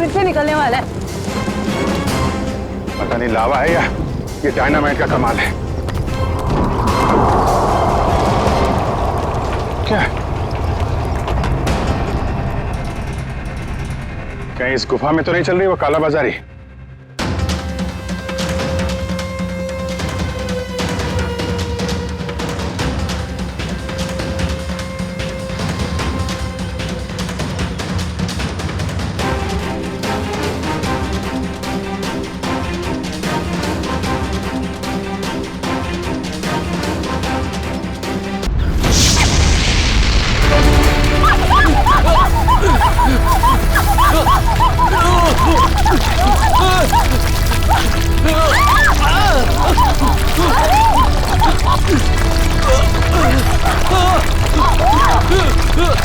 फिर से निकलने वाला है। पता नहीं लावा है या ये डायनामाइट का कमाल है। क्या कहीं इस गुफा में तो नहीं चल रही वो काला बाजारी?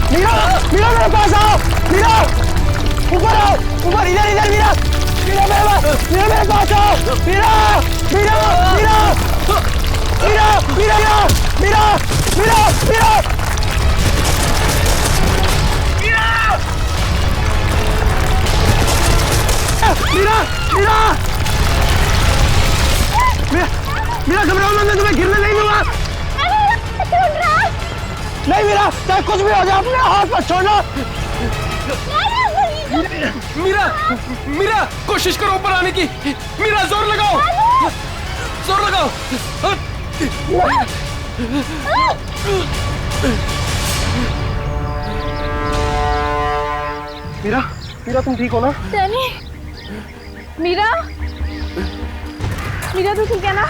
मीरा, मीरा मेरे पास आओ। मीरा ऊपर आओ, ऊपर इधर इधर। मीरा, मीरा मेरे पास आओ। मीरा, मीरा, मीरा, मीरा, मीरा, मीरा, मीरा, मीरा, मीरा, मीरा, मीरा घबराओ मत, मैं तुम्हें गिरने नहीं दूंगा। नहीं मीरा, चाहे कुछ भी हो जाए अपने हाथ पर छोड़ना। मीरा, मीरा कोशिश करो ऊपर आने की। मीरा जोर लगाओ, जोर लगाओ। मीरा, मीरा तुम ठीक हो ना? डैनी, मीरा, मीरा तो ठीक है ना?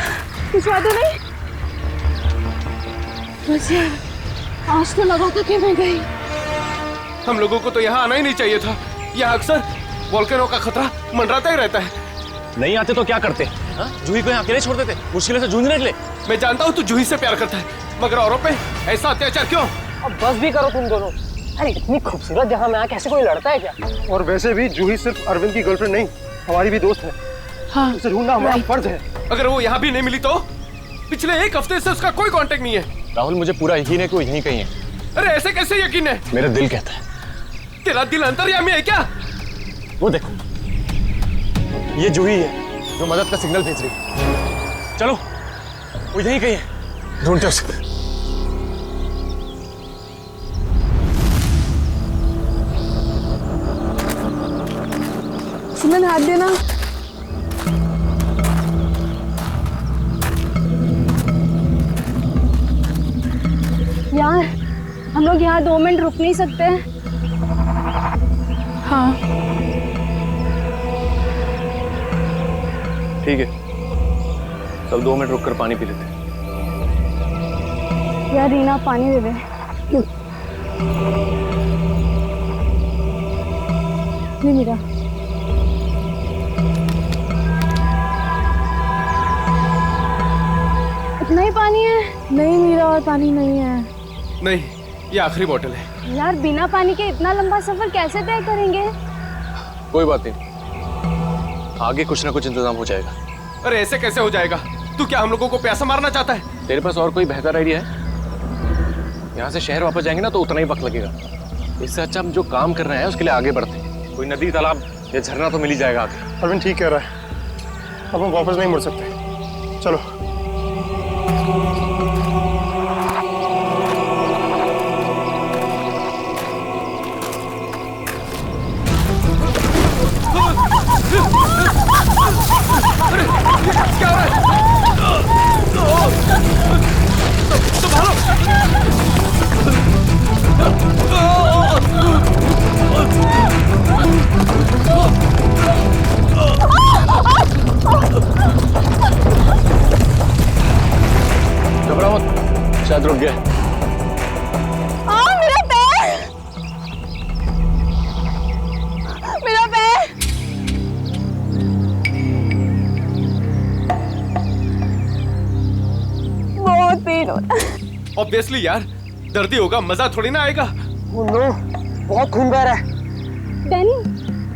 कुछ बात नहीं? मुझे आज तो लगा था कि मैं गई। हम लोगों को तो यहाँ आना ही नहीं चाहिए था। यहाँ अक्सर वोल्केनो का खतरा मंडराता ही रहता है। नहीं आते तो क्या करते? जूही को यहाँ अकेले छोड़ देते, मुश्किलों से जूझने के लिए। मैं जानता हूँ तू जूही से प्यार करता है, मगर औरों पे ऐसा अत्याचार क्यों? अब बस भी करो तुम दोनों। अरे इतनी खूबसूरत जगह में कैसे कोई लड़ता है क्या? और वैसे भी जूही सिर्फ अरविंद की गर्लफ्रेंड नहीं, हमारी भी दोस्त है। हाँ, उसे ढूंढना हमारा फर्ज है। अगर वो यहाँ भी नहीं मिली तो? पिछले एक हफ्ते से उसका कोई कांटेक्ट नहीं है। राहुल, मुझे पूरा यकीन है कि वो यहीं कहीं है। अरे ऐसे कैसे यकीन है? मेरा दिल कहता है। तेरा दिल अंतर्यामी है क्या? वो देखो, ये जूही है जो मदद का सिग्नल भेज रही है। चलो, वो यहीं कहीं है, ढूंढते उसे। सुमन हाथ देना। यार, हम लोग यहाँ 2 मिनट रुक नहीं सकते? हाँ ठीक है, तब 2 मिनट रुककर पानी पी लेते हैं। यार रीना, पानी दे दे। नहीं मीरा, इतना ही पानी है? नहीं मीरा, और पानी नहीं है। नहीं, ये आखिरी बोतल है। यार बिना पानी के इतना लंबा सफर कैसे तय करेंगे? कोई बात नहीं, आगे कुछ ना कुछ इंतजाम हो जाएगा। अरे ऐसे कैसे हो जाएगा? तू क्या हम लोगों को प्यासा मारना चाहता है? तेरे पास और कोई बेहतर आइडिया है? यहाँ से शहर वापस जाएंगे ना तो उतना ही वक्त लगेगा। इससे अच्छा हम जो काम कर रहे हैं उसके लिए आगे बढ़ते हैं। कोई नदी, तालाब या झरना तो मिल ही जाएगा आगे। अरविंद ठीक कह रहा है, अब हम वापस नहीं मुड़ सकते। चलो। क्या हो रहा है? घबराओ मत, शायद रुक गया। मेरा पैर, मेरा पैर। बहुत पेन हो रहा है। ऑब्वियसली यार, दर्दी होगा, मजा थोड़ी ना आएगा। नो, बहुत खून बह रहा है। डैनी,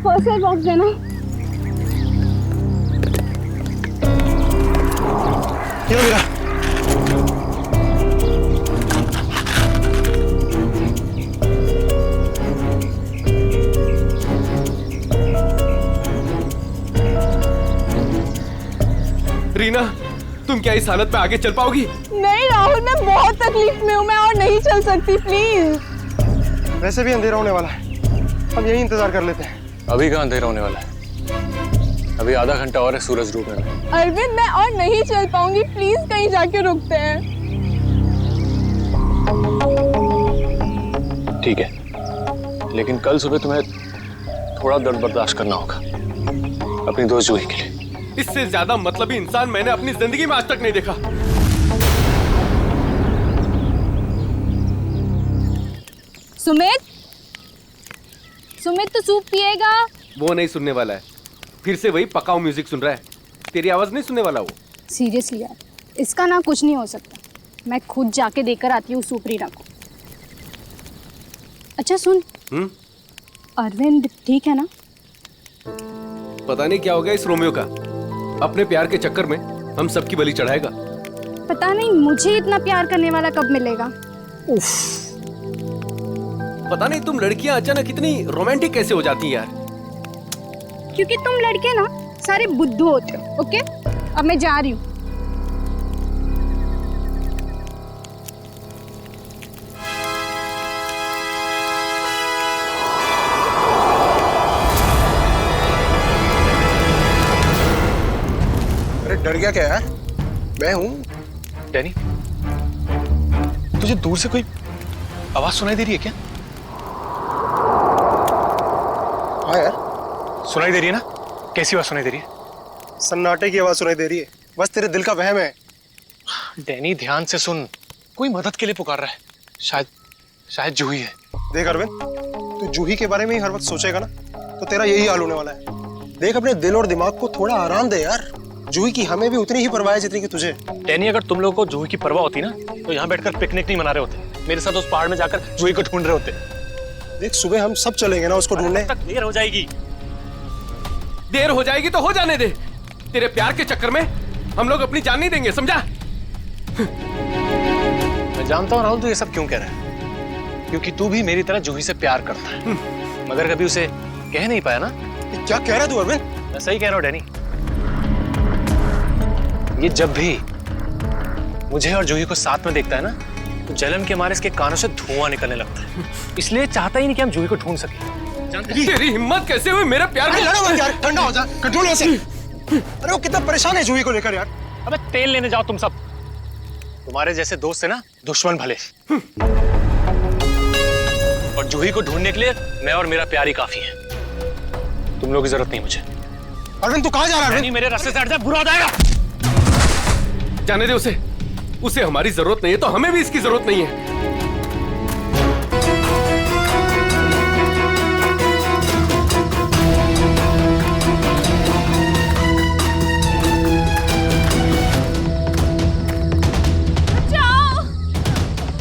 फर्स्ट एड बॉक्स देना। ये मेरा। तुम क्या इस हालत में आगे चल पाओगी? नहीं राहुल, मैं बहुत तकलीफ में हूँ, मैं और नहीं चल सकती, प्लीज। वैसे भी अंधेरा होने वाला है, हम यही इंतजार कर लेते हैं। अभी कहाँ अंधेरा होने वाला है? अभी आधा घंटा और है सूरज डूबने में। अरविंद, मैं और नहीं चल पाऊंगी, प्लीज कहीं जाके रुकते हैं। ठीक है, लेकिन कल सुबह तुम्हें थोड़ा दर्द बर्दाश्त करना होगा अपनी दोस्त जूही के लिए। इससे ज्यादा मतलबी इंसान मैंने अपनी जिंदगी में आज तक नहीं देखा। सुमित, सुमित तो सूप पिएगा? वो नहीं सुनने वाला है, फिर से वही पकाऊ म्यूजिक सुन रहा है। तेरी आवाज नहीं सुनने वाला वो। सीरियसली यार, इसका ना कुछ नहीं हो सकता। मैं खुद जाके देकर आती हूँ सुप्रीना को। अच्छा सुन, अरविंद ठीक है ना? पता नहीं क्या हो गया इस रोमियो का, अपने प्यार के चक्कर में हम सबकी बलि चढ़ाएगा। पता नहीं मुझे इतना प्यार करने वाला कब मिलेगा। उफ। पता नहीं तुम लड़कियां अचानक इतनी रोमांटिक कैसे हो जाती हैं यार। क्योंकि तुम लड़के ना सारे बुद्धू होते हो। ओके, अब मैं जा रही हूँ। डर गया क्या यार? मैं हूँ। डैनी, तुझे दूर से कोई आवाज सुनाई दे रही है क्या? हाँ यार, सुनाई दे रही है ना? कैसी आवाज सुनाई दे रही है? सन्नाटे की आवाज सुनाई दे रही है। बस तेरे दिल का वहम है। डैनी ध्यान से सुन, कोई मदद के लिए पुकार रहा है। शायद जूही है। देख अरविंद, तू जूही के बारे में ही हर वक्त सोचेगा ना, तो तेरा यही हाल होने वाला है। देख, अपने दिल और दिमाग को थोड़ा आराम दे यार। जूही की हमें भी उतनी ही परवाह है जितनी कि तुझे। डैनी, अगर तुम लोगों को जूही की परवाह होती ना, तो यहाँ बैठकर पिकनिक नहीं मना रहे होते, मेरे साथ उस पहाड़ में जाकर जूही को ढूंढ रहे होते। देख, सुबह हम सब चलेंगे ना उसको ढूंढने। तक देर हो जाएगी। देर हो जाएगी तो हो जाने दे। तेरे प्यार के चक्कर में हम लोग अपनी जान नहीं देंगे, समझा? मैं जानता हूँ राहुल, तू ये सब क्यों कह रहा है, क्योंकि तू भी मेरी तरह जूही से प्यार करता है, मगर कभी उसे कह नहीं पाया ना। क्या कह रहा है तू अरविंद? मैं सही कह रहा हूँ डैनी। ये जब भी मुझे और जूही को साथ में देखता है ना, तो जलन के मारे इसके कानों से धुआं निकलने लगता है। इसलिए चाहता ही नहीं कि हम जूही को ढूंढ सकें। तेरी हिम्मत कैसे हुई मेरा प्यार? लड़ो मत यार, ठंडा हो जा, कंट्रोल हो से। अरे वो कितना परेशान है जूही को लेकर यार। अबे तेल लेने जाओ तुम सब। तुम्हारे जैसे दोस्त है ना, दुश्मन भले। और जूही को ढूंढने के लिए मैं और मेरा प्यार ही काफी है। तुम लोगों की जरूरत नहीं मुझे। अरविंद तू कहाँ जा रहा है? नहीं, मेरे रास्ते से हट जा, बुरा हो जाएगा। जाने दे उसे हमारी जरूरत नहीं है, तो हमें भी इसकी जरूरत नहीं है।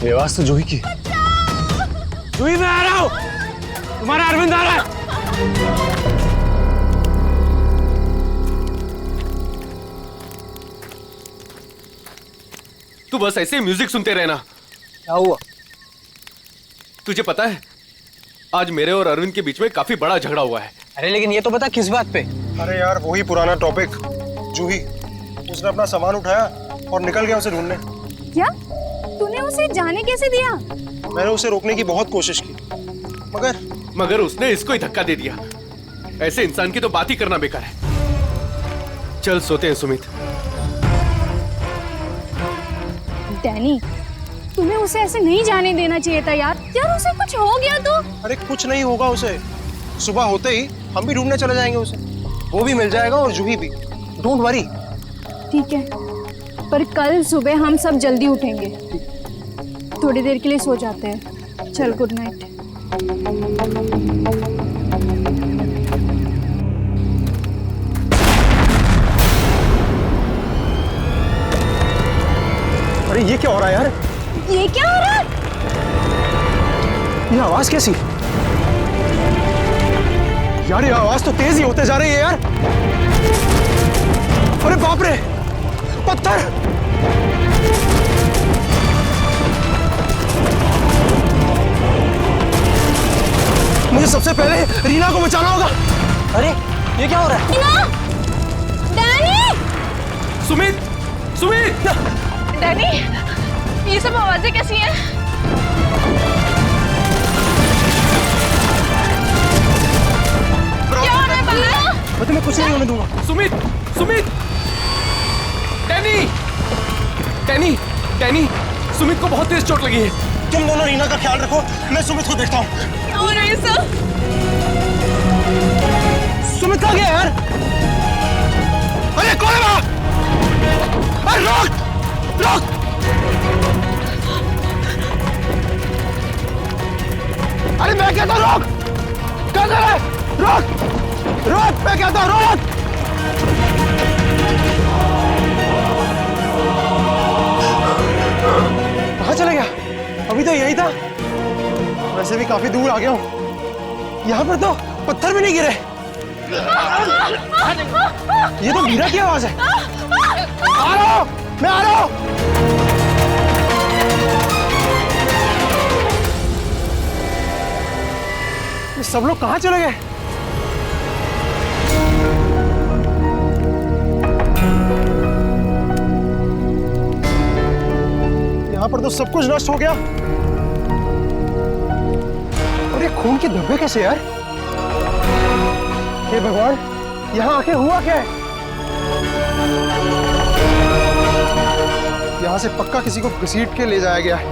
ये आवाज तो जूही की। जूही, मैं आ रहा हूं, तुम्हारा अरविंद आ रहा है। तू बस ऐसे म्यूजिक सुनते रहना। क्या हुआ? तुझे पता है, आज मेरे और अरविंद के बीच में काफी बड़ा झगड़ा हुआ है। अरे लेकिन ये तो बता किस बात पे? अरे यार, वही पुराना टॉपिक। जूही, उसने अपना सामान उठाया और निकल गया उसे ढूंढने। क्या? तूने उसे जाने कैसे दिया? मैंने उसे रोकने की बहुत कोशिश की, मगर उसने इसको ही धक्का दे दिया। ऐसे इंसान की तो बात ही करना बेकार है। चल सोते हैं सुमित। डैनी, तुम्हें उसे ऐसे नहीं जाने देना चाहिए था यार। यार उसे कुछ हो गया तो? अरे कुछ नहीं होगा उसे। सुबह होते ही हम भी ढूंढने चले जाएंगे उसे। वो भी मिल जाएगा और जूही भी। Don't worry. ठीक है, पर कल सुबह हम सब जल्दी उठेंगे। थोड़ी देर के लिए सो जाते हैं। चल, गुड नाइट। अरे ये क्या हो रहा है यार? ये क्या हो रहा है? ये आवाज कैसी? यार ये आवाज तो तेज ही होते जा रही है यार। अरे बाप रे, पत्थर! मुझे सबसे पहले रीना को बचाना होगा। अरे ये क्या हो रहा है? रीना! डैनी! सुमित, सुमित! डैनी, ये सब आवाजें कैसी हैं? क्या हो रहा है बाहर? मैं तुम्हें कुछ नहीं होने दूंगा। Sumit! Sumit! Danny! Danny! Danny! Sumit को बहुत तेज चोट लगी है। तुम दोनों रीना का ख्याल रखो, मैं सुमित को देखता हूँ। क्या हो रहा है सब? सुमित कहाँ गया यार? अरे कौन है वहाँ? अरे रोक! रोक! अरे मैं कहता हूँ रोक! कहाँ जा रहा है? रोक! रोक! मैं कहता हूँ रोक! कहाँ चला गया? अभी तो यही था। वैसे भी काफी दूर आ गया हूँ। यहाँ पर तो पत्थर भी नहीं गिरे। ये तो मीरा की आवाज है। आ रहा हूँ, मैं आ रहा हूँ। ये सब लोग कहाँ चले गए? यहाँ पर तो सब कुछ नष्ट हो गया। और ये खून के धब्बे कैसे यार? हे भगवान, यहाँ आके हुआ क्या है? यहाँ से पक्का किसी को घसीट के ले जाया गया है।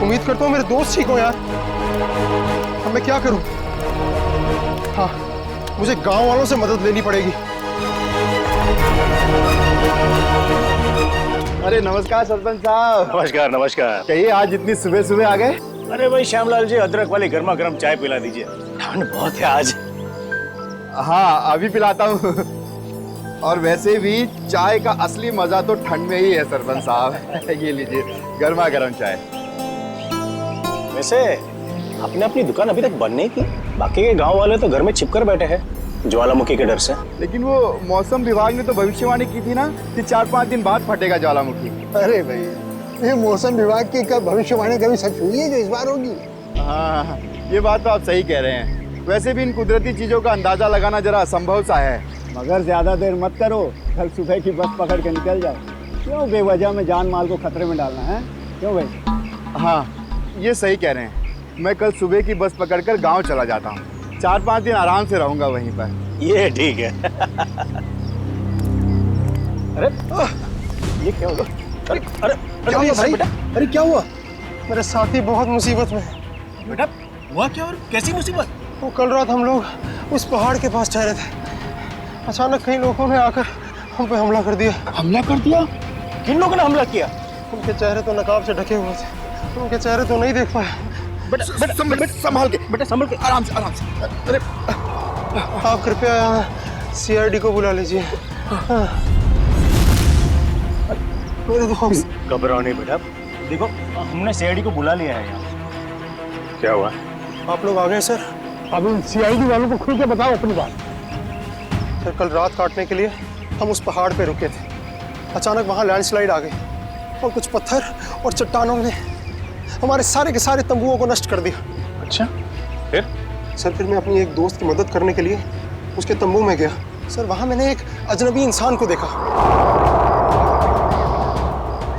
उम्मीद करता हूँ मेरे दोस्त ठीक हो यार। अब मैं क्या करूँ? हाँ, मुझे गांव वालों से मदद लेनी पड़ेगी। अरे नमस्कार सरपंच साहब। नमस्कार नमस्कार। कहिए आज इतनी सुबह सुबह आ गए? अरे भाई श्यामलाल जी, अदरक वाली गर्मा गर्म चाय पिला दीजिए, ठंड बहुत है आज। हाँ अभी पिलाता हूँ। और वैसे भी चाय का असली मजा तो ठंड में ही है सरपंच साहब। ये लीजिए गर्मा गर्म चाय। वैसे आपने अपनी दुकान अभी तक बंद नहीं की? बाकी के गांव वाले तो घर में छिपकर बैठे हैं ज्वालामुखी के डर से। लेकिन वो मौसम विभाग ने तो भविष्यवाणी की थी ना कि 4-5 दिन बाद फटेगा ज्वालामुखी। अरे भाई, ये मौसम विभाग की भविष्यवाणी कभी सच हुई है जो इस बार होगी? हाँ ये बात तो आप सही कह रहे हैं। वैसे भी इन कुदरती चीजों का अंदाजा लगाना जरा असंभव सा है। मगर ज्यादा देर मत करो, कल सुबह की बस पकड़ के निकल जाओ। क्यों बेवजह में जान माल को खतरे में डालना है? क्यों भाई? हाँ ये सही कह रहे हैं। मैं कल सुबह की बस पकड़कर गांव चला जाता हूँ। 4-5 दिन आराम से रहूंगा वहीं पर। ये ठीक है। अरे ये क्या हुआ? अरे अरे क्या हुआ भाई? अरे क्या हुआ? मेरे साथी बहुत मुसीबत में। बेटा हुआ क्या और कैसी मुसीबत? वो कल रात हम लोग उस पहाड़ के पास ठहरे थे। अचानक कई लोगों ने आकर हम पे हमला कर दिया। हमला कर दिया? किन लोगों ने हमला किया? उनके चेहरे तो नकाब से ढके हुए थे, उनके चेहरे तो नहीं देख पाए। बेटा संभाल के, बेटा संभाल के, आराम से आराम से। अरे आप कृपया CID को बुला लीजिए। मेरे दोस्त। घबराओ नहीं बेटा, देखो हमने CID को बुला लिया है यहाँ। क्या हुआ? आप लोग आ गए सर? अब CID वालों को खुल के बताओ अपनी बात। सर कल रात काटने के लिए हम उस पहाड़ पे रुके थे। अचानक वहाँ लैंडस्लाइड आ गई और कुछ पत्थर और चट्टानों ने हमारे सारे के सारे तंबुओं को नष्ट कर दिया। अच्छा फिर? सर फिर मैं अपनी एक दोस्त की मदद करने के लिए उसके तंबू में गया। सर वहाँ मैंने एक अजनबी इंसान को देखा।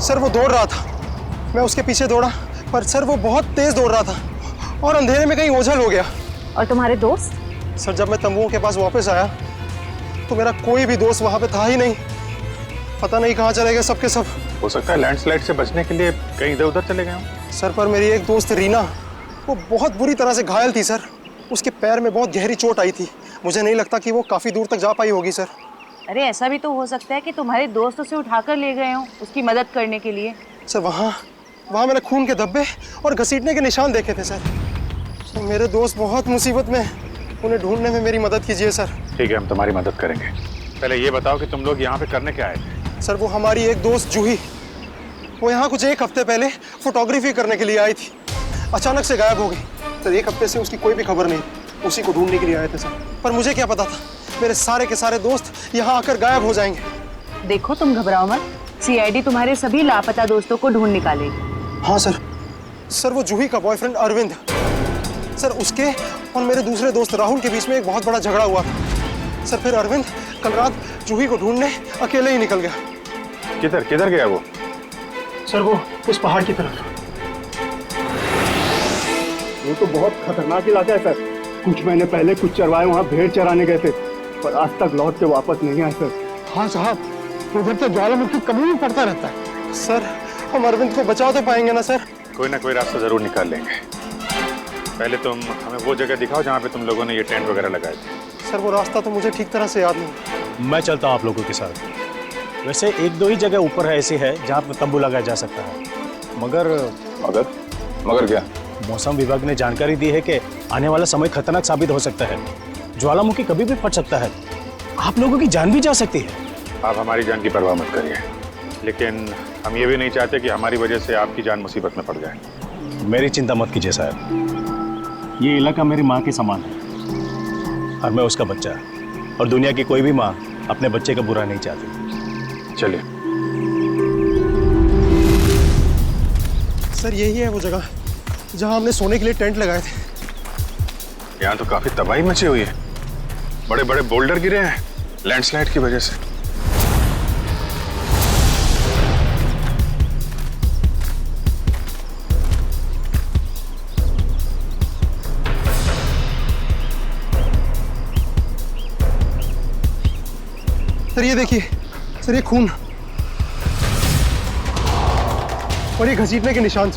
सर वो दौड़ रहा था, मैं उसके पीछे दौड़ा, पर सर वो बहुत तेज दौड़ रहा था और अंधेरे में कहीं ओझल हो गया। और तुम्हारे दोस्त? सर जब मैं तंबुओं के पास वापस आया तो मेरा कोई भी दोस्त वहाँ पे था ही नहीं। पता नहीं कहाँ चले गए सबके सब। हो सकता है लैंडस्लाइड से बचने के लिए कहीं इधर उधर चले गए हों। सर पर मेरी एक दोस्त रीना, वो बहुत बुरी तरह से घायल थी सर। उसके पैर में बहुत गहरी चोट आई थी। मुझे नहीं लगता कि वो काफ़ी दूर तक जा पाई होगी सर। अरे ऐसा भी तो हो सकता है कि तुम्हारे दोस्त उसे उठाकर ले गए हों उसकी मदद करने के लिए। सर वहाँ मैंने खून के धब्बे और घसीटने के निशान देखे थे सर। मेरे दोस्त बहुत मुसीबत में, उन्हें ढूंढने में मेरी मदद कीजिए सर। ठीक है, हम तुम्हारी मदद करेंगे। पहले ये बताओ कि तुम लोग यहाँ पे करने क्या आए थे? सर वो हमारी एक दोस्त जूही, वो यहाँ कुछ 1 हफ्ते पहले फोटोग्राफी करने के लिए आई थी। अचानक से गायब हो गई। सर 1 हफ्ते से उसकी कोई भी खबर नहीं। उसी को ढूंढने के लिए आए थे सर। पर मुझे क्या पता था मेरे सारे के सारे दोस्त यहाँ आकर गायब हो जाएंगे। देखो तुम घबराओ मत, CID तुम्हारे सभी लापता दोस्तों को ढूंढ निकालेगी। हाँ सर। सर वो जूही का बॉयफ्रेंड अरविंद, सर उसके और मेरे दूसरे दोस्त राहुल के बीच में एक बहुत बड़ा झगड़ा हुआ था। सर फिर अरविंद कल रात जूही को ढूंढने अकेले ही निकल गया। किधर किधर गया वो? सर वो उस पहाड़ की तरफ। वो तो बहुत खतरनाक इलाका है सर। कुछ महीने पहले कुछ चरवाए वहाँ भेड़ चराने गए थे, पर आज तक लौट के वापस नहीं आए सर। हाँ साहब, उधर तो ज्वालामुखी कभी भी पड़ता रहता है। सर हम अरविंद को बचा तो पाएंगे ना सर? कोई ना कोई रास्ता जरूर निकाल लेंगे। पहले तुम हमें वो जगह दिखाओ जहाँ पे तुम लोगों ने ये टेंट वगैरह लगाए थे। सर वो रास्ता तो मुझे ठीक तरह से याद नहीं। मैं चलता हूँ आप लोगों के साथ। वैसे एक दो ही जगह ऊपर है ऐसी है जहाँ पर तंबू लगाया जा सकता है, मगर मगर क्या? मौसम विभाग ने जानकारी दी है कि आने वाला समय खतरनाक साबित हो सकता है। ज्वालामुखी कभी भी फट सकता है, आप लोगों की जान भी जा सकती है। आप हमारी जान की परवाह मत करिए, लेकिन हम ये भी नहीं चाहते कि हमारी वजह से आपकी जान मुसीबत में पड़ जाए। मेरी चिंता मत कीजिए साहब, ये इलाका मेरी माँ के समान है और मैं उसका बच्चा, और दुनिया की कोई भी माँ अपने बच्चे का बुरा नहीं चाहती। चलिए। सर यही है वो जगह जहाँ हमने सोने के लिए टेंट लगाए थे। यहाँ तो काफी तबाही मची हुई है, बड़े बड़े बोल्डर गिरे हैं लैंडस्लाइड की वजह से। सर ये देखिए, सर ये खून और ये घसीटने के निशान।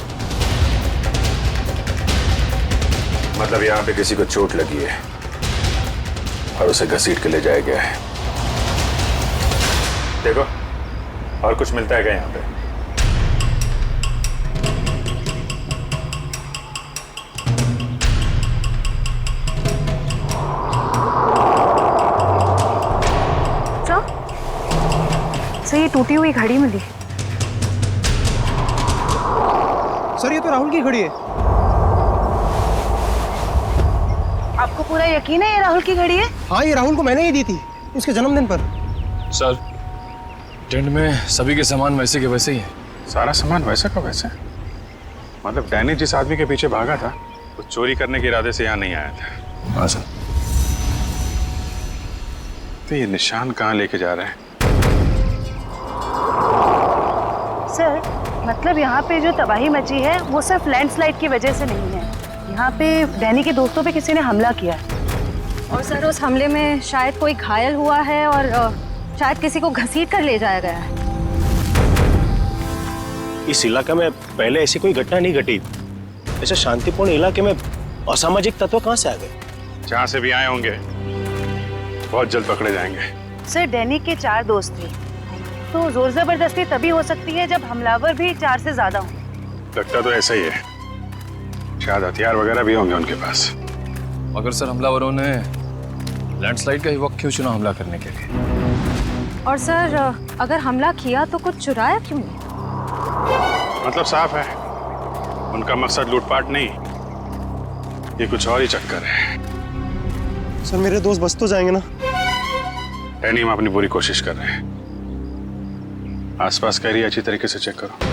मतलब यहाँ पे किसी को चोट लगी है और उसे घसीट के ले जाया गया है। देखो और कुछ मिलता है क्या यहाँ पे? सर ये टूटी हुई घड़ी मिली। सर ये तो राहुल की घड़ी है। आपको पूरा यकीन है ये राहुल की घड़ी है? हाँ ये राहुल को मैंने ही दी थी उसके जन्मदिन पर। सर टेंट में सभी के सामान वैसे के वैसे ही है। सारा सामान वैसा का वैसा? मतलब डैनी जिस आदमी के पीछे भागा था वो चोरी करने के इरादे से यहाँ नहीं आया था। हाँ सर। तो ये निशान कहाँ लेके जा रहे हैं? सर मतलब यहाँ पे जो तबाही मची है वो सिर्फ लैंडस्लाइड की वजह से नहीं है, यहाँ पे डैनी के दोस्तों पे किसी ने हमला किया है। और सर उस हमले में शायद कोई घायल हुआ है और शायद किसी को घसीट कर ले जाया गया है। इस इलाके में पहले ऐसी कोई घटना नहीं घटी। ऐसे शांतिपूर्ण इलाके में असामाजिक तत्व कहाँ से आ गए? जहाँ से भी आए होंगे बहुत जल्द पकड़े जाएंगे। सर डैनी के 4 दोस्त थे, तो जोर जबरदस्ती तभी हो सकती है जब हमलावर भी 4 से ज्यादा हों। लगता तो ऐसा ही है, शायद हथियार वगैरह भी होंगे उनके पास। मगर सर हमलावरों ने लैंडस्लाइड का ही वक्त क्यों चुना हमला करने के लिए? और सर अगर हमला किया तो कुछ चुराया क्यों नहीं? मतलब साफ है उनका मकसद लूटपाट नहीं, ये कुछ और ही चक्कर है। सर मेरे दोस्त बच तो जाएंगे ना? डैनी हम अपनी पूरी कोशिश कर रहे हैं। आसपास का एरिया अच्छी तरीके से चेक करो।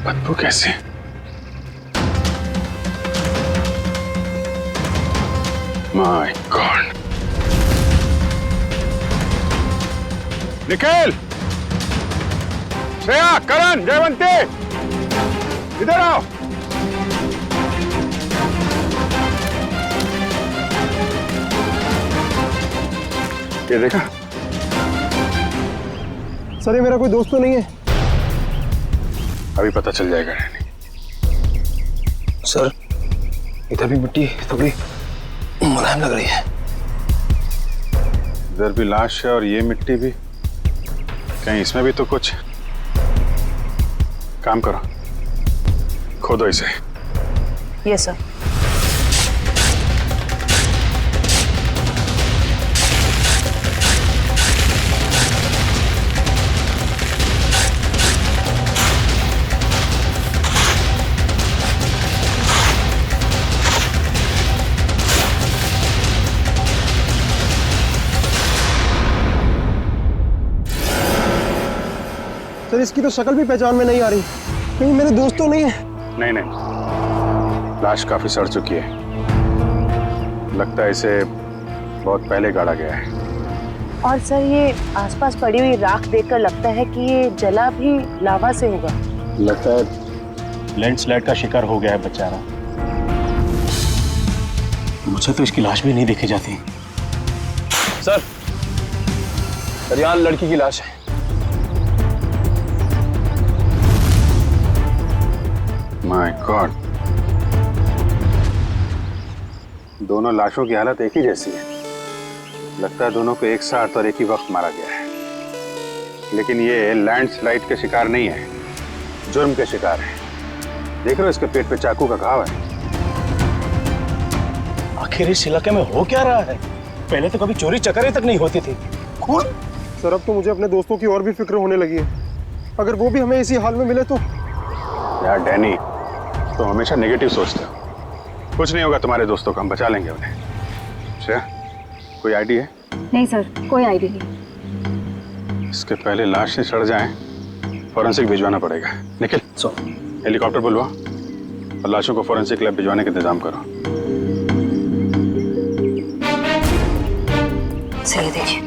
बदबू कैसे? My god. निखिल, श्रेया, करण, जयवंती, इधर आओ। ये देखा? सर ये मेरा कोई दोस्त तो नहीं है? अभी पता चल जाएगा। सर इधर भी मिट्टी थोड़ी मुलायम लग रही है। इधर भी लाश है और ये मिट्टी भी, कहीं इसमें भी तो कुछ। काम करो, खोदो इसे। Yes sir. सर इसकी तो शक्ल भी पहचान में नहीं आ रही, कहीं मेरे दोस्त तो नहीं है? नहीं नहीं, लाश काफी सड़ चुकी है, लगता है इसे बहुत पहले गाड़ा गया है। और सर ये आसपास पड़ी हुई राख देखकर लगता है कि ये जला भी लावा से होगा। लगता है लैंडस्लाइड का शिकार हो गया है बेचारा। मुझे तो इसकी लाश भी नहीं देखी जाती। सर, यहाँ लड़की की लाश है। माय गॉड, दोनों लाशों की हालत एक ही जैसी है। लगता है दोनों को एक साथ और एक ही वक्त मारा गया है। लेकिन ये लैंडस्लाइड के शिकार नहीं है, जुर्म के शिकार है। देख रहे हो इसके पेट पे चाकू का घाव है। आखिर इस इलाके में हो क्या रहा है? पहले तो कभी चोरी चकारी तक नहीं होती थी। खून? सर अब तो मुझे अपने दोस्तों की और भी फिक्र होने लगी है। अगर वो भी हमें इसी हाल में मिले तो। यार डैनी, तुम हमेशा नेगेटिव सोचते हो। कुछ नहीं होगा तुम्हारे दोस्तों को, हम बचा लेंगे उन्हें। श्रेया, कोई आइडिया है? नहीं सर, कोई आइडिया नहीं। इसके पहले लाश से सड़ जाए, फॉरेंसिक भिजवाना पड़ेगा। निखिल, हेलीकॉप्टर बुलवा और लाशों को फॉरेंसिक लैब भिजवाने का इंतजाम करो। सही देखिए,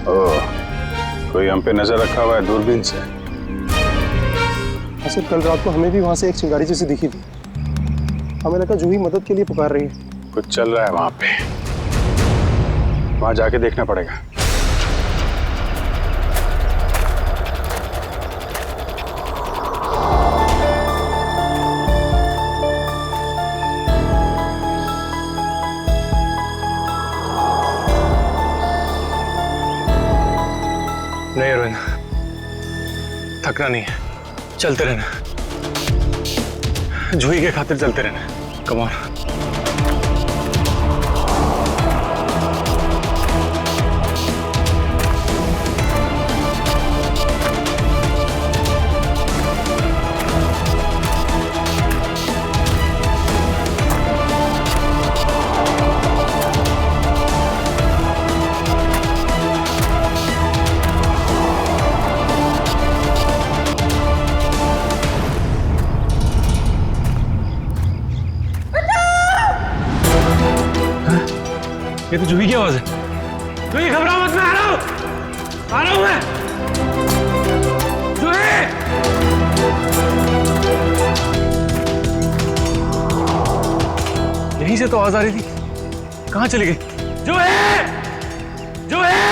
ओह, कोई हम पे नजर रखा हुआ है दूरबीन से। सर कल रात को हमें भी वहां से एक चिंगारी जैसी दिखी थी। हमें लगा जूही मदद के लिए पुकार रही है। कुछ चल रहा है वहां पे, वहां जाके देखना पड़ेगा। नहीं रोहिन, थकना नहीं है, चलते रहना। जूही के खातिर चलते रहना। Come on. ये तो जूही की आवाज है। जूही घबराओ मत, मैं आ रहा हूं मैं। जूही! यहीं से तो आवाज आ रही थी, कहां चली गई? जूही! जूही!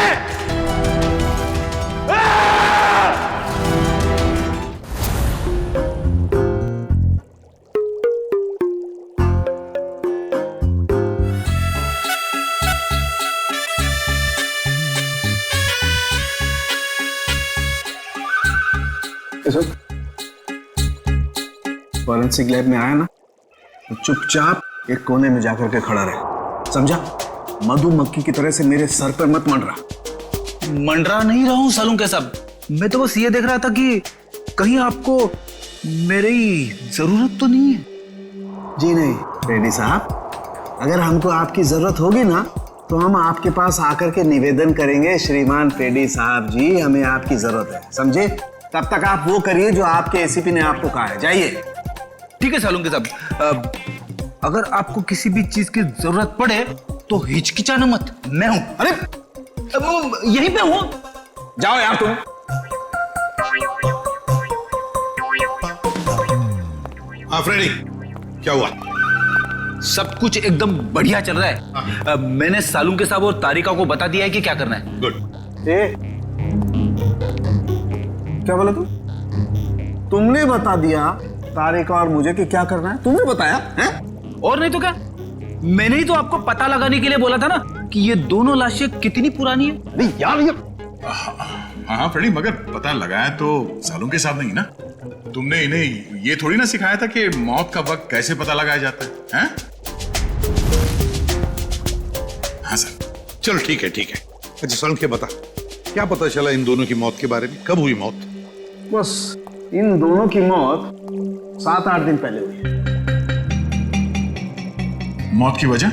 फॉरेंसिक लैब में आया ना तो चुपचाप एक कोने में जाकर के खड़ा रहे, समझा? मधुमक्खी की तरह से मेरे सर पर मत मंडरा। मंडरा नहीं रहा हूं सालूं के साहब, मैं तो बस ये देख रहा था कि कहीं आपको मेरी जरूरत तो नहीं है। जी नहीं रेड्डी साहब, अगर हमको आपकी जरूरत होगी ना तो हम आपके पास आकर के निवेदन करेंगे, श्रीमान रेड्डी साहब जी हमें आपकी जरूरत है, समझे? तब तक आप वो करिए जो आपके एसीपी ने आपको कहा है, जाइए। ठीक है सालूं के साहब, अगर आपको किसी भी चीज की जरूरत पड़े तो हिचकिचाना मत, मैं हूं। अरे यहीं पे हूं, जाओ यार तुम। हाँ फ्रेडी, क्या हुआ? सब कुछ एकदम बढ़िया चल रहा है। मैंने सालूं के साहब और तारिका को बता दिया है कि क्या करना है। गुड। क्या बोला तुमने बता दिया तारिका और मुझे कि क्या करना है? तुमने बताया है? और नहीं तो क्या, मैंने ही तो आपको पता लगाने के लिए बोला था ना कि ये दोनों लाशें कितनी पुरानी है। नहीं यार ये हाँ फ्रेडी, मगर पता लगाया तो सालों के साथ नहीं ना। तुमने इन्हें ये थोड़ी ना सिखाया था कि मौत का वक्त कैसे पता लगाया जाता है, हैं? हाँ सर, चलो ठीक है ठीक है। अच्छा सालों के बता, क्या पता चला इन दोनों की मौत के बारे में? कब हुई मौत? बस इन दोनों की मौत 7-8 दिन पहले हुई है। मौत की वजह?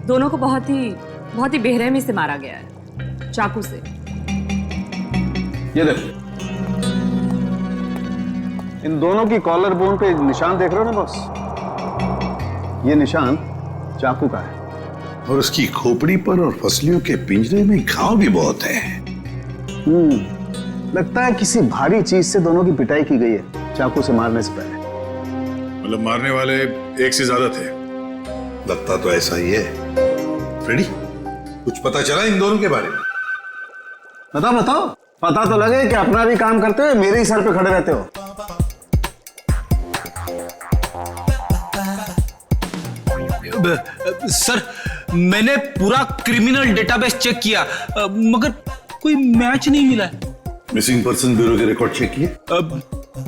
दोनों को बहुत ही बहुत ही बेरहमी से मारा गया है, चाकू से। ये देखो, इन दोनों की कॉलर बोन पे निशान देख रहे हो ना बॉस? ये निशान चाकू का है। और उसकी खोपड़ी पर और फसलियों के पिंजरे में घाव भी बहुत है। लगता है किसी भारी चीज से दोनों की पिटाई की गई है चाकू से मारने से पहले। मतलब मारने वाले एक से ज्यादा थे? लगता तो ऐसा ही है। फ्रेडी, कुछ पता चला इन दोनों के बारे में? बताओ बताओ, पता तो लगे कि अपना भी काम करते हुए मेरे ही सर पे खड़े रहते हो। सर, मैंने पूरा क्रिमिनल डेटाबेस चेक किया, मगर कोई मैच नहीं मिला है। मिसिंग पर्सन ब्यूरो के रिकॉर्ड चेक किए?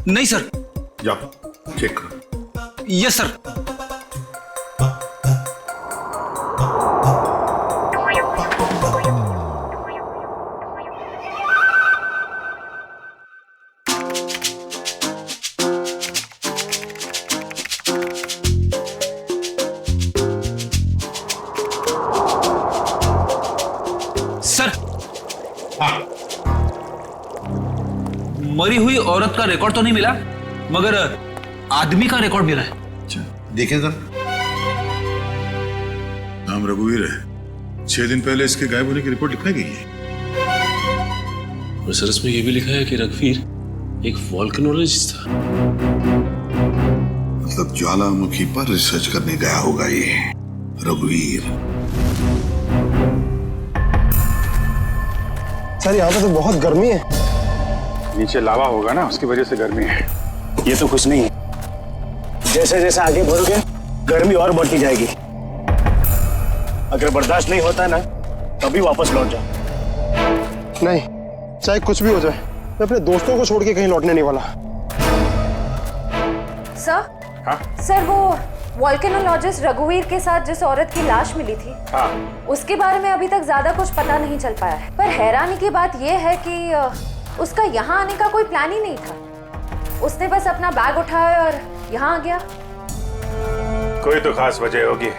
नहीं सर। जाओ चेक करो। Yes sir. मरी हुई औरत का रिकॉर्ड तो नहीं मिला, मगर आदमी का रिकॉर्ड मिला है। अच्छा, देखें सर। नाम रघुवीर है। 6 दिन पहले इसके गायब होने की रिपोर्ट लिखाई गई है। और सर इसमें यह भी लिखा है कि रघुवीर एक वोल्केनोलॉजिस्ट था। मतलब ज्वालामुखी पर रिसर्च करने गया होगा ये रघुवीर। सर यहाँ पे तो बहुत गर्मी है। नीचे लावा होगा ना, उसकी वजह से गर्मी है। ये तो कुछ नहीं है। जैसे जैसे आगे बढ़ोगे गर्मी और बढ़ती जाएगी। अगर बर्दाश्त नहीं होता ना तभी वापस लौट जाओ। नहीं, चाहे कुछ भी हो जाए, मैं अपने दोस्तों को छोड़ के कहीं लौटने नहीं वाला। सर? हाँ? सर, वो वोल्केनोलॉजिस्ट रघुवीर के साथ जिस औरत की लाश मिली थी, हाँ, उसके बारे में अभी तक ज्यादा कुछ पता नहीं चल पाया है। पर हैरानी की बात यह है कि उसका यहाँ आने का कोई प्लान ही नहीं था। उसने बस अपना बैग उठाया और यहाँ आ गया। कोई तो खास वजह होगी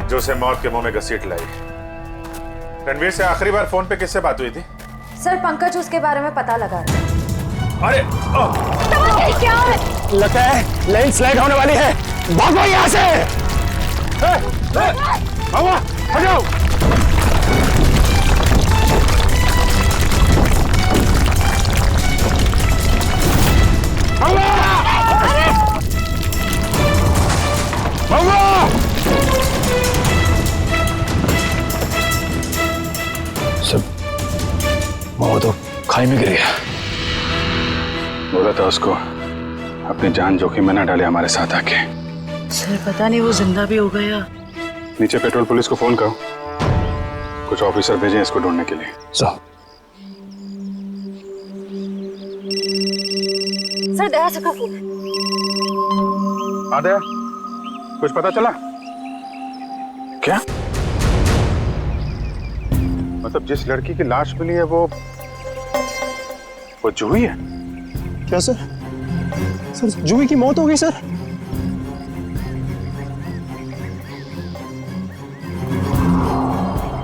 जो उसे मौत के मुंह में घसीट लाई। रणवीर से आखिरी बार फोन पे किससे बात हुई थी? सर, पंकज उसके बारे में पता लगा रहा है। अरे क्या है? लगता है लैंडस्लाइड होने वाली है। भागो यहाँ से। हटाओ। सब वो तो खाई में गिर गया। बोला था उसको अपनी जान जोखिम में ना डाले हमारे साथ आके। सर पता नहीं वो जिंदा भी हो गया। नीचे पेट्रोल पुलिस को फोन करो, कुछ ऑफिसर भेजें इसको ढूंढने के लिए। सर, दया से काफी। आदया, कुछ पता चला क्या? मतलब जिस लड़की की लाश मिली है वो जूही है? क्या सर? सर, जूही की मौत हो गई सर।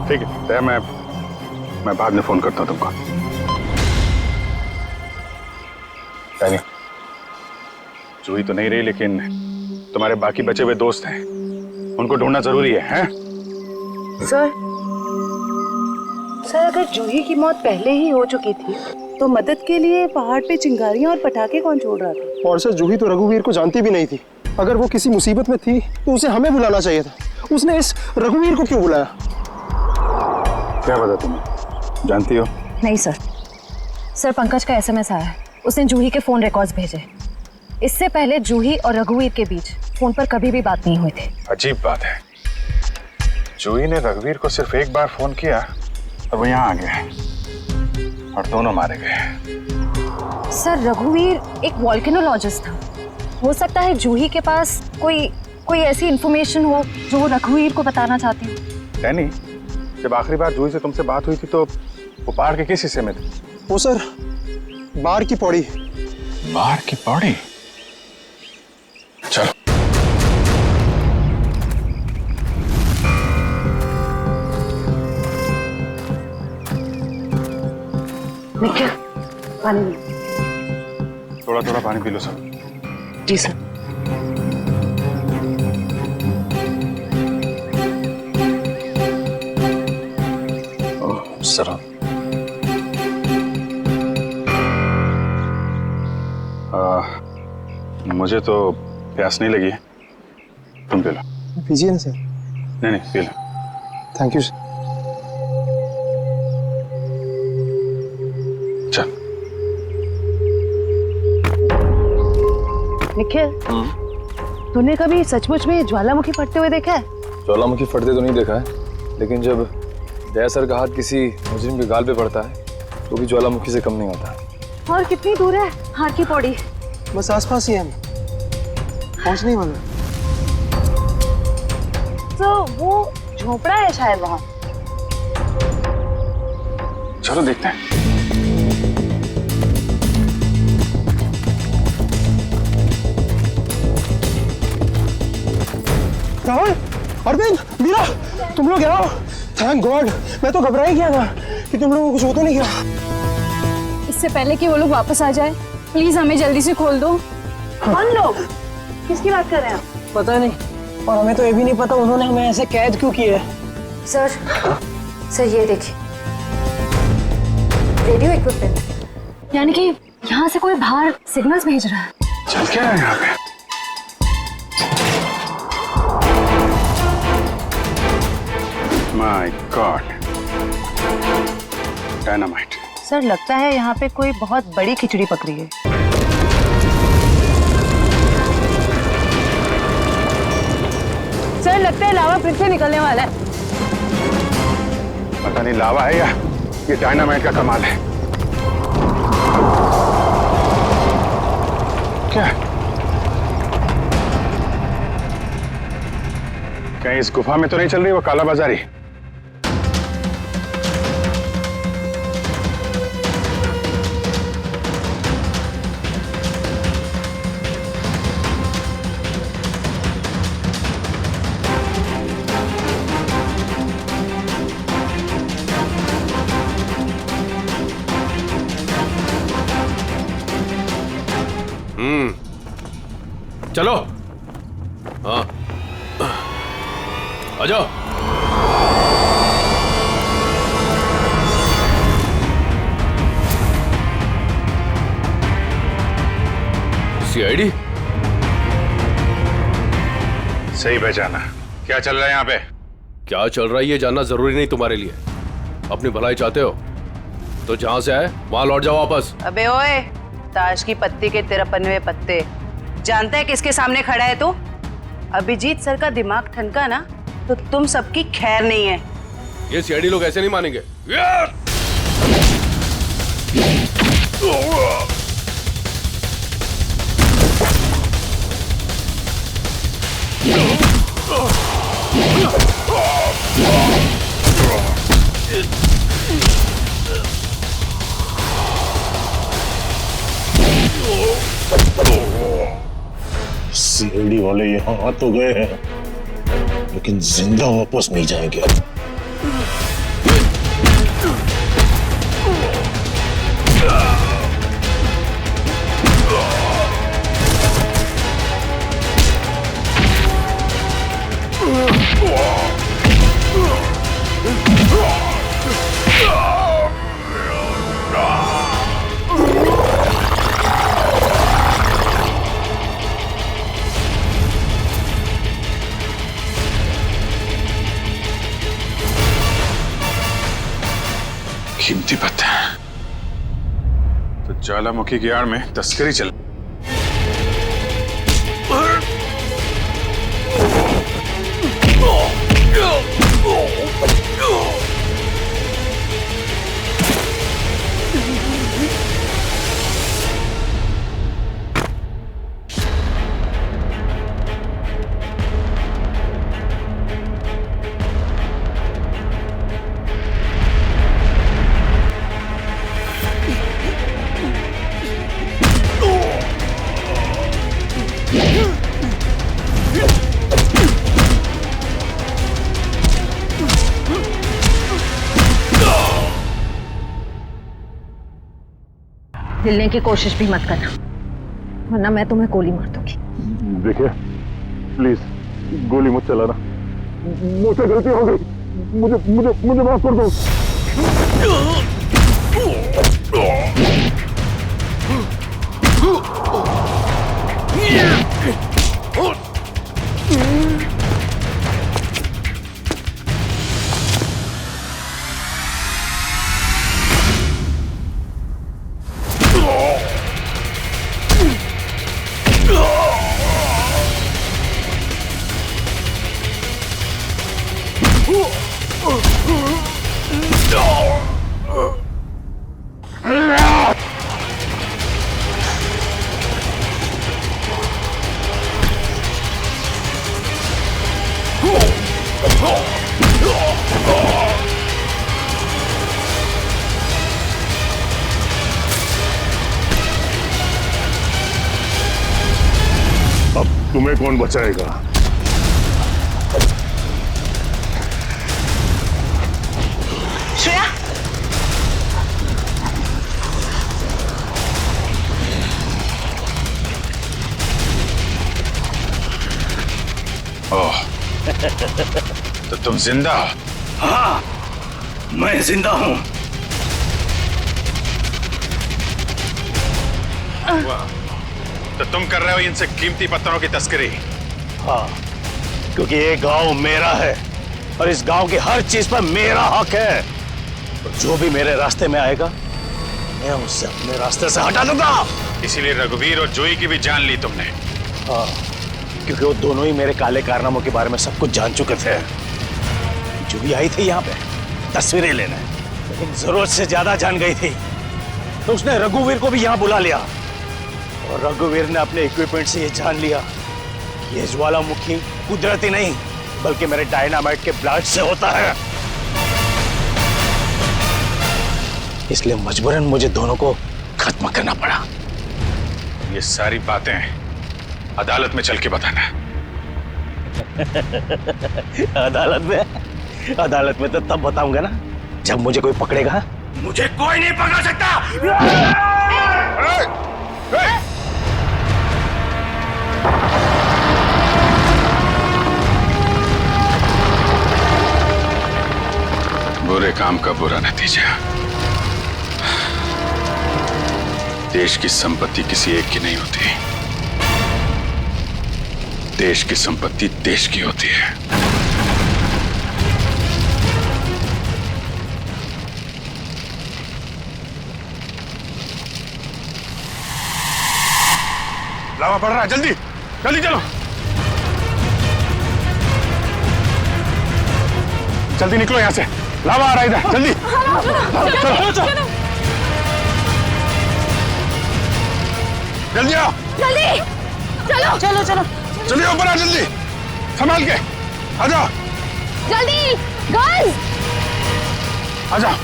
ठीक है, तो मैं बाद में फोन करता हूँ तुमको। जूही तो नहीं रही, लेकिन तुम्हारे बाकी बचे हुए दोस्त हैं, उनको ढूंढना जरूरी है, हैं? सर, अगर जूही की मौत पहले ही हो चुकी थी तो मदद के लिए पहाड़ पे चिंगारियां और पटाखे कौन छोड़ रहा था? और सर, जूही तो रघुवीर को जानती भी नहीं थी। अगर वो किसी मुसीबत में थी तो उसे हमें बुलाना चाहिए था। उसने इस रघुवीर को क्यों बुलाया? क्या पता तुम्हें, जानती हो? नहीं सर। सर, पंकज का SMS आया है। उसने जूही के फोन रिकॉर्ड्स भेजे। इससे पहले जूही और रघुवीर के बीच फोन पर कभी भी बात नहीं हुई थी। अजीब बात है, जूही ने रघुवीर को सिर्फ एक बार फोन किया और वो यहाँ आ गया और दोनों मारे गए। सर, रघुवीर एक वोल्केनोलॉजिस्ट था। हो सकता है जूही के पास कोई ऐसी इंफॉर्मेशन हो जो वो रघुवीर को बताना चाहती हो। डैनी, जब आखिरी बार जूही से तुमसे बात हुई थी तो वो पहाड़ के किस हिस्से में थे? वो सर, बाहर की पौड़ी। बाहर की पौड़ी? चलो। निखिल पानी लो। थोड़ा थोड़ा पानी पी लो सब। जी सर। सर मुझे तो प्यास नहीं लगी है, तुम पी लो। पीजिए ना सर। नहीं नहीं P low. Thank you sir. चल। निखिल तूने कभी सचमुच में ज्वालामुखी फटते हुए देखा है? ज्वालामुखी फटते तो नहीं देखा है, लेकिन जब दया सर का हाथ किसी मुजरिम के गाल पे पड़ता है तो भी ज्वालामुखी से कम नहीं होता। और कितनी दूर है हार की पौड़ी? बस आसपास ही है, हम पहुंचने ही वाले। तो वो झोपड़ा है शायद वहाँ। चलो देखते हैं। राहुल, अरविंद, मीरा, तुम लोग यहाँ हो? थैंक गॉड, मैं तो घबरा ही गया था कि तुम लोगों को कुछ हो तो नहीं गया। इससे पहले कि वो लोग वापस आ जाए, प्लीज हमें जल्दी से खोल दो। कौन लोग? किसकी बात कर रहे हैं आप? पता नहीं, और हमें तो ये भी नहीं पता उन्होंने हमें ऐसे कैद क्यों किया है। सर ये देखिए, रेडियो इक्विपमेंट। यानी कि यहाँ से कोई बाहर सिग्नल्स भेज रहा है। चल क्या है यहाँ पे? My God, dynamite. सर लगता है यहाँ पे कोई बहुत बड़ी खिचड़ी पक रही है। सर लगता है लावा फिर से निकलने वाला है। पता नहीं लावा है या ये डायनामाइट का कमाल है। क्या कहीं इस गुफा में तो नहीं चल रही वो काला बाजारी? चलो। हाँ आ जाओ। सीआईडी सही पहचाना। क्या चल रहा है यहाँ पे? क्या चल रहा है ये जानना जरूरी नहीं तुम्हारे लिए। अपनी भलाई चाहते हो तो जहां से आए वहां लौट जाओ वापस। अबे ओए, ताश की पत्ती के 53वें पत्ते, जानता है किसके सामने खड़ा है तू? अभिजीत सर का दिमाग ठनका ना तो तुम सबकी खैर नहीं है। ये सीआईडी लोग ऐसे नहीं मानेंगे। सीआईडी वाले यहाँ आ तो गए हैं, लेकिन जिंदा वापस नहीं जाएंगे। कीमती पत्थर तो ज्वालामुखी की आड़ में तस्करी चल। हिलने की कोशिश भी मत करना, वरना मैं तुम्हें गोली मार दूंगी। देखिए प्लीज गोली मत चलाना, मुझसे गलती हो गई, मुझे मुझे मुझे माफ कर दो। अब तुम्हें कौन बचाएगा? श्रेया, ओह, तो तुम जिंदा हो? हाँ, मैं जिंदा हूं। तो तुम कर रहे हो इनसे कीमती पत्थरों की तस्करी? हाँ, क्योंकि ये गांव मेरा है और इस गांव की हर चीज पर मेरा हक है। तो जो भी मेरे रास्ते में आएगा मैं उससे अपने रास्ते से हटा दूंगा। इसीलिए रघुवीर और जूही की भी जान ली तुमने? हाँ, क्योंकि वो दोनों ही मेरे काले कारनामों के बारे में सब कुछ जान चुके थे। जूही आई थी यहाँ पे तस्वीरें लेने, लेकिन जरूरत से ज्यादा जान गई थी, तो उसने रघुवीर को भी यहाँ बुला लिया और रघुवीर ने अपने इक्विपमेंट से ये जान लिया कि ये ज्वालामुखी कुदरती नहीं बल्कि मेरे डायनामाइट के ब्लास्ट से होता है। इसलिए मजबूरन मुझे दोनों को खत्म करना पड़ा। ये सारी बातें अदालत में चल के बताना। अदालत में तो तब बताऊंगा ना जब मुझे कोई पकड़ेगा। मुझे कोई नहीं पकड़ सकता। बुरे काम का बुरा नतीजा। देश की संपत्ति किसी एक की नहीं होती, देश की संपत्ति देश की होती है। लावा पड़ रहा है, जल्दी जल्दी चलो, जल्दी निकलो यहां से, लावा आ रहा है इधर, जल्दी चलो चलो जल्दी आओ, जल्दी चलो चलो चलो चलिए ऊपर आ, जल्दी संभाल के आ जाओ, जल्दी गर्ल्स आ जाओ।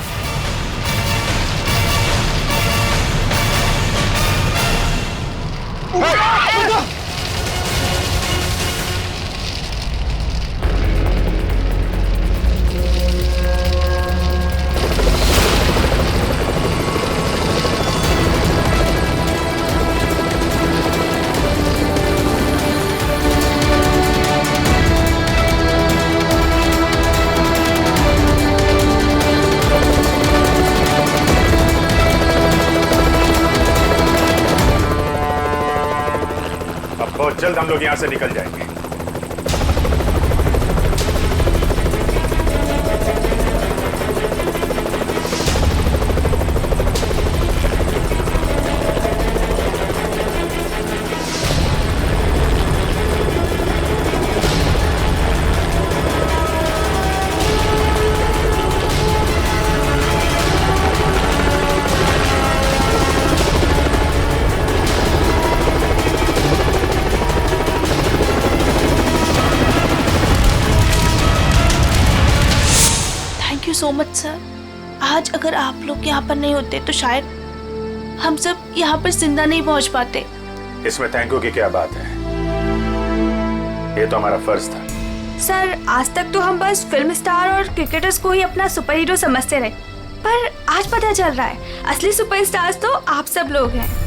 बहुत जल्द हम लोग यहां से निकल जाएंगे। So much sir. आज अगर आप लोग यहाँ पर नहीं होते तो शायद हम सब यहाँ पर जिंदा नहीं पहुँच पाते। इसमें थैंक यू की क्या बात है, ये तो हमारा फर्ज था। सर आज तक तो हम बस फिल्म स्टार और क्रिकेटर्स को ही अपना सुपर हीरो समझते रहे, पर आज पता चल रहा है असली सुपरस्टार्स तो आप सब लोग हैं।